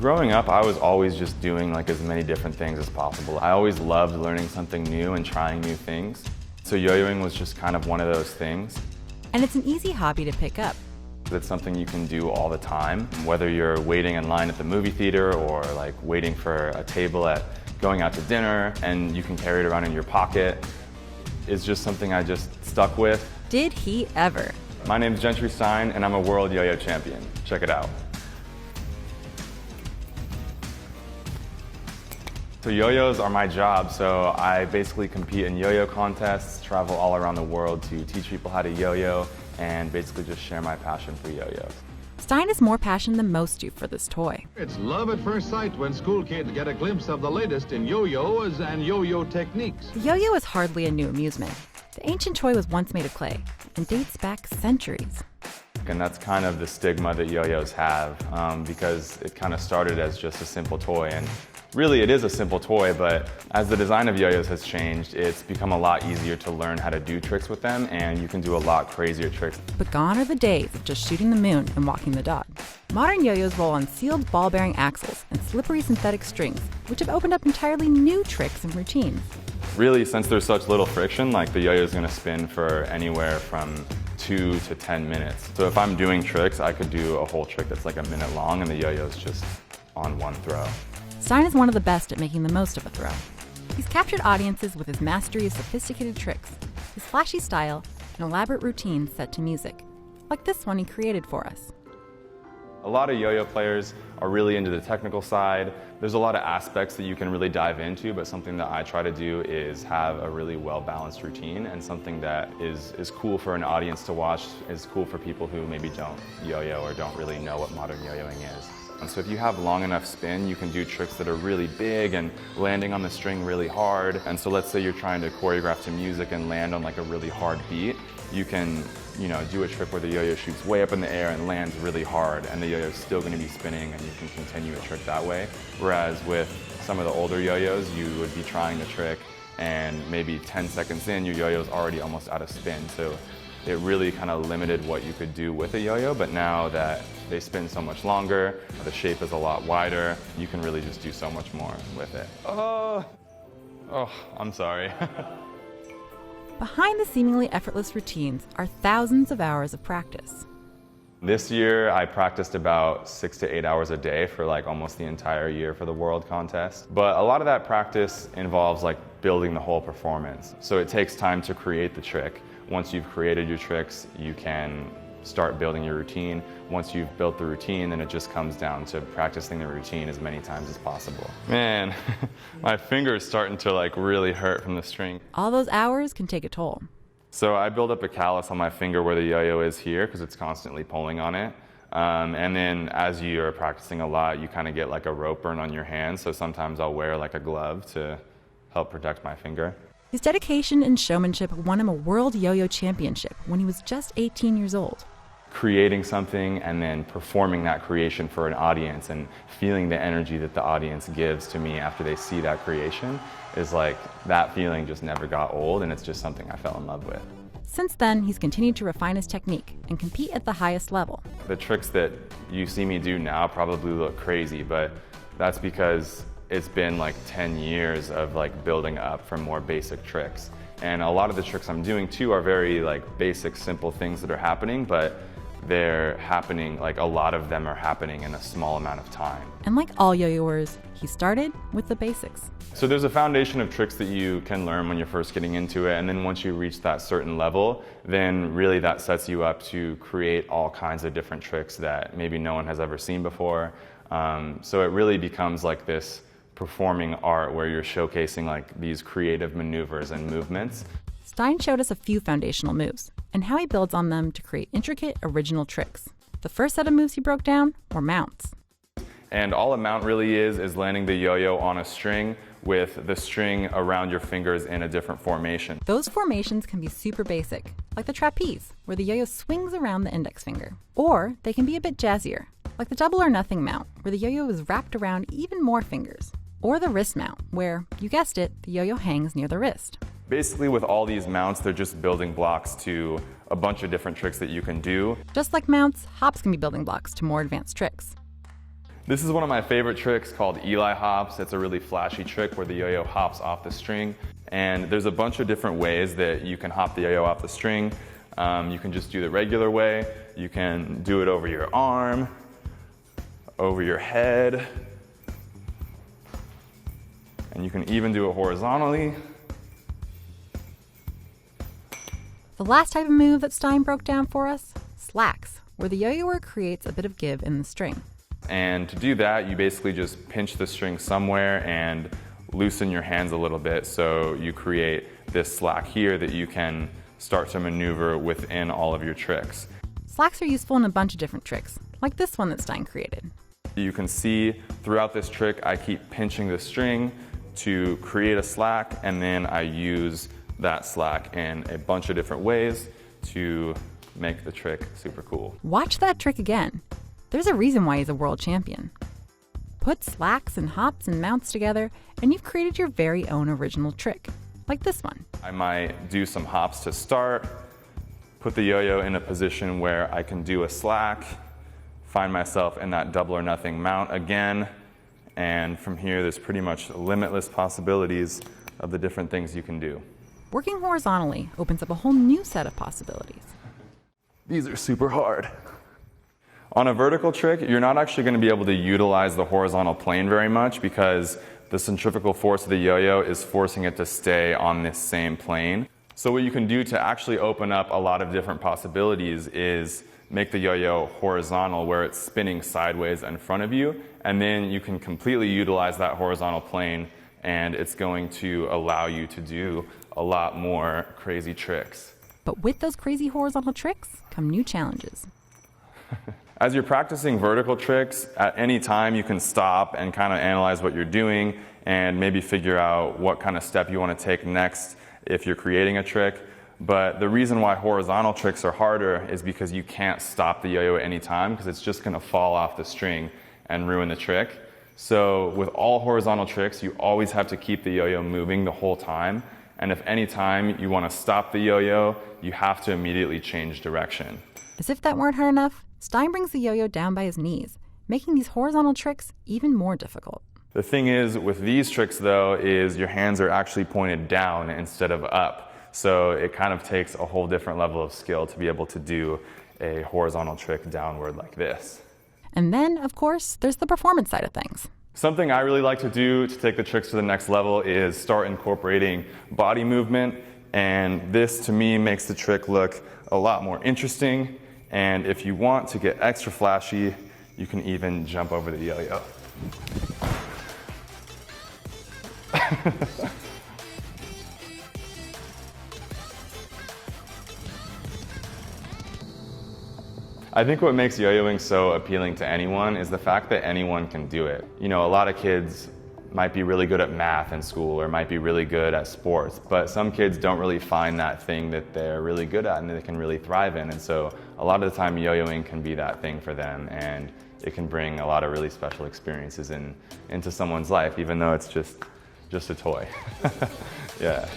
Growing up, I was always just doing like as many different things as possible. I always loved learning something new and trying new things. So yo-yoing was just kind of one of those things. And it's an easy hobby to pick up. It's something you can do all the time, whether you're waiting in line at the movie theater or like waiting for a table at going out to dinner, and you can carry it around in your pocket. It's just something I just stuck with. Did he ever? My name is Gentry Stein, and I'm a world yo-yo champion. Check it out. So yo-yos are my job, so I basically compete in yo-yo contests, travel all around the world to teach people how to yo-yo, and basically just share my passion for yo-yos. Stein has more passion than most do for this toy. It's love at first sight when school kids get a glimpse of the latest in yo-yos and yo-yo techniques. The yo-yo is hardly a new amusement. The ancient toy was once made of clay and dates back centuries. And that's kind of the stigma that yo-yos have, because it kind of started as just a simple toy. And really, it is a simple toy, but as the design of yo-yos has changed, it's become a lot easier to learn how to do tricks with them, and you can do a lot crazier tricks. But gone are the days of just shooting the moon and walking the dog. Modern yo-yos roll on sealed ball-bearing axles and slippery synthetic strings, which have opened up entirely new tricks and routines. Really, since there's such little friction, like the yo-yo is going to spin for anywhere from 2 to 10 minutes. So if I'm doing tricks, I could do a whole trick that's like a minute long, and the yo-yo is just on one throw. Stein is one of the best at making the most of a throw. He's captured audiences with his mastery of sophisticated tricks, his flashy style, and elaborate routines set to music, like this one he created for us. A lot of yo-yo players are really into the technical side. There's a lot of aspects that you can really dive into, but something that I try to do is have a really well-balanced routine, and something that is cool for an audience to watch, is cool for people who maybe don't yo-yo or don't really know what modern yo-yoing is. And so if you have long enough spin, you can do tricks that are really big and landing on the string really hard. And so let's say you're trying to choreograph to music and land on like a really hard beat. You can, do a trick where the yo-yo shoots way up in the air and lands really hard, and the yo-yo is still going to be spinning, and you can continue a trick that way. Whereas with some of the older yo-yos, you would be trying the trick, and maybe 10 seconds in, your yo-yo is already almost out of spin. So it really kind of limited what you could do with a yo-yo, but now that they spin so much longer, the shape is a lot wider, you can really just do so much more with it. Oh, I'm sorry. Behind the seemingly effortless routines are thousands of hours of practice. This year, I practiced about 6 to 8 hours a day for like almost the entire year for the World Contest. But a lot of that practice involves like building the whole performance. So it takes time to create the trick. Once you've created your tricks, you can start building your routine. Once you've built the routine, then it just comes down to practicing the routine as many times as possible. Man, my finger is starting to like really hurt from the string. All those hours can take a toll. So I build up a callus on my finger where the yo-yo is here, because it's constantly pulling on it. And then as you're practicing a lot, you kind of get like a rope burn on your hand. So sometimes I'll wear like a glove to help protect my finger. His dedication and showmanship won him a World Yo-Yo Championship when he was just 18 years old. Creating something and then performing that creation for an audience and feeling the energy that the audience gives to me after they see that creation is like, that feeling just never got old, and it's just something I fell in love with. Since then, he's continued to refine his technique and compete at the highest level. The tricks that you see me do now probably look crazy, but that's because it's been like 10 years of like building up from more basic tricks. And a lot of the tricks I'm doing too are very like basic, simple things that are happening, but they're happening, like a lot of them are happening in a small amount of time. And like all yo-yoers, he started with the basics. So there's a foundation of tricks that you can learn when you're first getting into it, and then once you reach that certain level, then really that sets you up to create all kinds of different tricks that maybe no one has ever seen before. So it really becomes like this performing art where you're showcasing like these creative maneuvers and movements. Stein showed us a few foundational moves and how he builds on them to create intricate, original tricks. The first set of moves he broke down were mounts. And all a mount really is landing the yo-yo on a string with the string around your fingers in a different formation. Those formations can be super basic, like the trapeze, where the yo-yo swings around the index finger. Or they can be a bit jazzier, like the double or nothing mount, where the yo-yo is wrapped around even more fingers. Or the wrist mount, where, you guessed it, the yo-yo hangs near the wrist. Basically, with all these mounts, they're just building blocks to a bunch of different tricks that you can do. Just like mounts, hops can be building blocks to more advanced tricks. This is one of my favorite tricks called Eli hops. It's a really flashy trick where the yo-yo hops off the string. And there's a bunch of different ways that you can hop the yo-yo off the string. You can just do the regular way. You can do it over your arm, over your head, and you can even do it horizontally. The last type of move that Stein broke down for us, slacks, where the yo-yoer creates a bit of give in the string. And to do that, you basically just pinch the string somewhere and loosen your hands a little bit, so you create this slack here that you can start to maneuver within all of your tricks. Slacks are useful in a bunch of different tricks, like this one that Stein created. You can see throughout this trick, I keep pinching the string to create a slack, and then I use that slack in a bunch of different ways to make the trick super cool. Watch that trick again. There's a reason why he's a world champion. Put slacks and hops and mounts together, and you've created your very own original trick, like this one. I might do some hops to start, put the yo-yo in a position where I can do a slack, find myself in that double or nothing mount again, and from here there's pretty much limitless possibilities of the different things you can do. Working horizontally opens up a whole new set of possibilities. These are super hard. On a vertical trick, you're not actually going to be able to utilize the horizontal plane very much because the centrifugal force of the yo-yo is forcing it to stay on this same plane. So what you can do to actually open up a lot of different possibilities is make the yo-yo horizontal where it's spinning sideways in front of you, and then you can completely utilize that horizontal plane, and it's going to allow you to do a lot more crazy tricks. But with those crazy horizontal tricks come new challenges. As you're practicing vertical tricks, at any time you can stop and kind of analyze what you're doing and maybe figure out what kind of step you want to take next if you're creating a trick. But the reason why horizontal tricks are harder is because you can't stop the yo-yo at any time because it's just going to fall off the string and ruin the trick. So with all horizontal tricks, you always have to keep the yo-yo moving the whole time. And if any time you want to stop the yo-yo, you have to immediately change direction. As if that weren't hard enough, Stein brings the yo-yo down by his knees, making these horizontal tricks even more difficult. The thing is with these tricks though, is your hands are actually pointed down instead of up. So it kind of takes a whole different level of skill to be able to do a horizontal trick downward like this. And then, of course, there's the performance side of things. Something I really like to do to take the tricks to the next level is start incorporating body movement, and this to me makes the trick look a lot more interesting. And if you want to get extra flashy, you can even jump over the yo-yo. I think what makes yo-yoing so appealing to anyone is the fact that anyone can do it. You know, a lot of kids might be really good at math in school or might be really good at sports, but some kids don't really find that thing that they're really good at and that they can really thrive in. And so a lot of the time yo-yoing can be that thing for them, and it can bring a lot of really special experiences into someone's life, even though it's just a toy. Yeah.